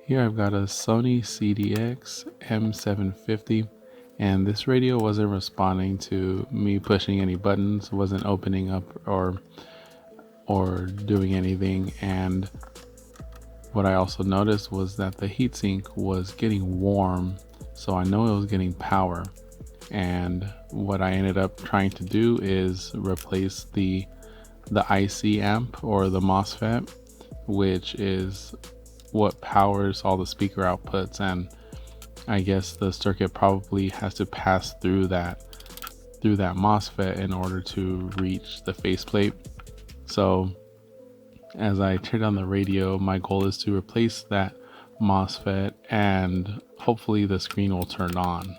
Here I've got a Sony CDX-M750, and this radio wasn't responding to me pushing any buttons, wasn't opening up or doing anything. And what I also noticed was that the heatsink was getting warm, so I know it was getting power. And what I ended up trying to do is replace the IC amp, or the MOSFET, which is what powers all the speaker outputs, and I guess the circuit probably has to pass through that MOSFET in order to reach the faceplate. So as I tear down the radio, my goal is to replace that MOSFET and hopefully the screen will turn on.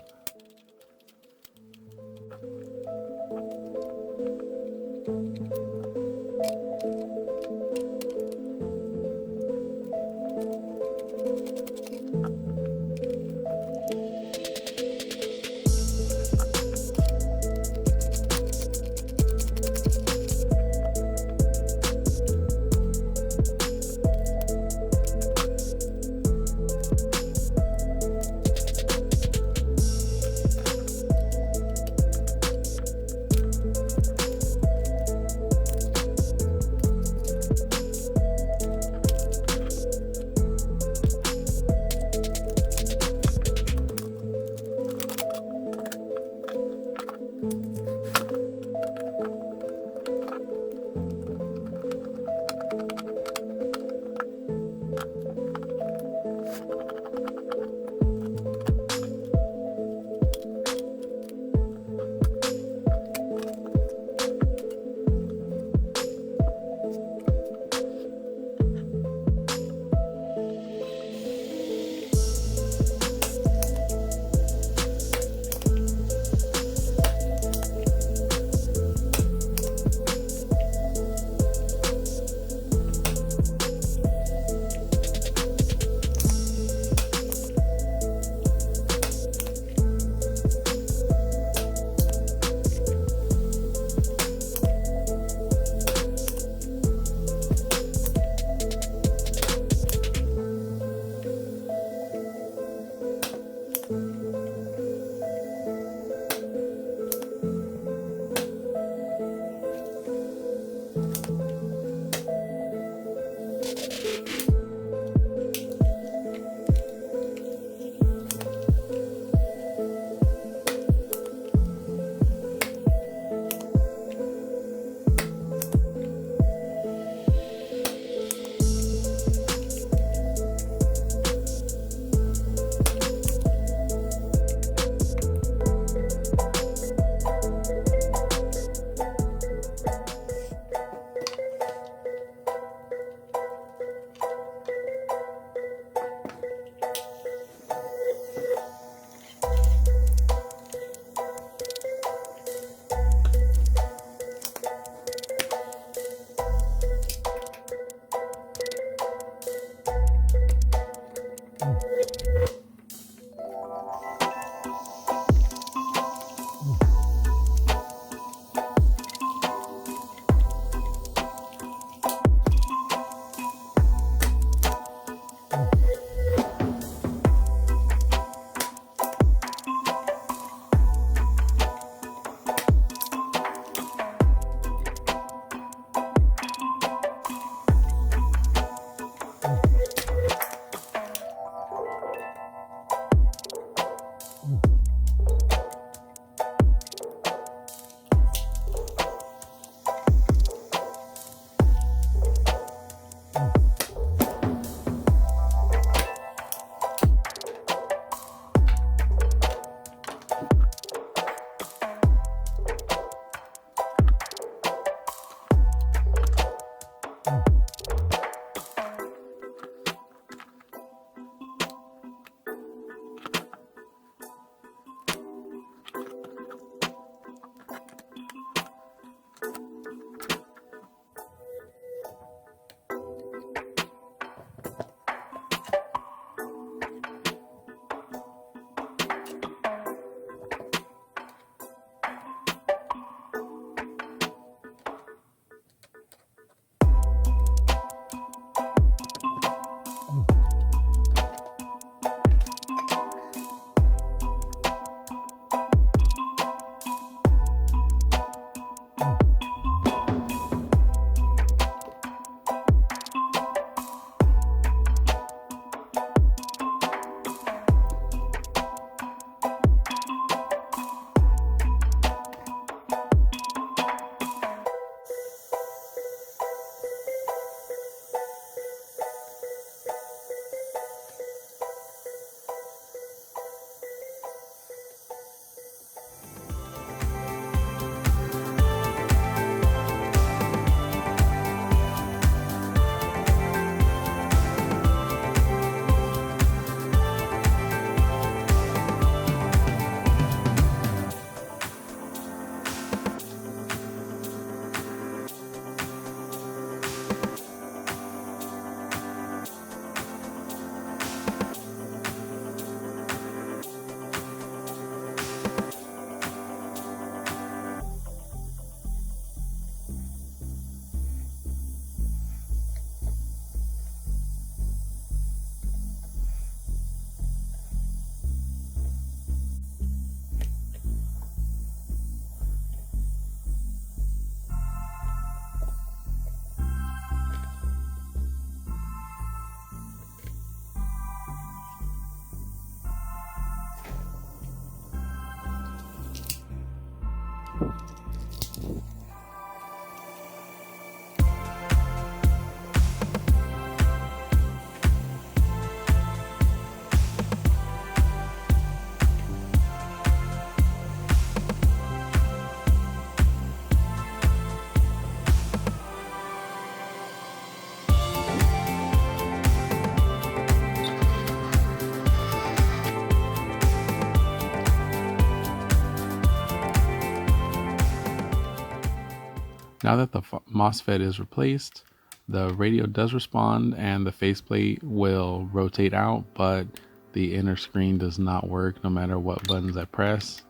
Now that the MOSFET is replaced, the radio does respond and the faceplate will rotate out, but the inner screen does not work no matter what buttons I press.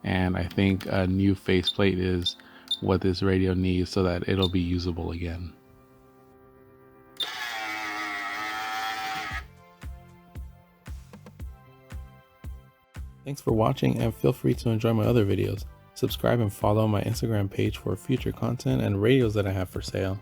And I think a new faceplate is what this radio needs so that it'll be usable again. Thanks for watching, and feel free to enjoy my other videos. Subscribe and follow my Instagram page for future content and radios that I have for sale.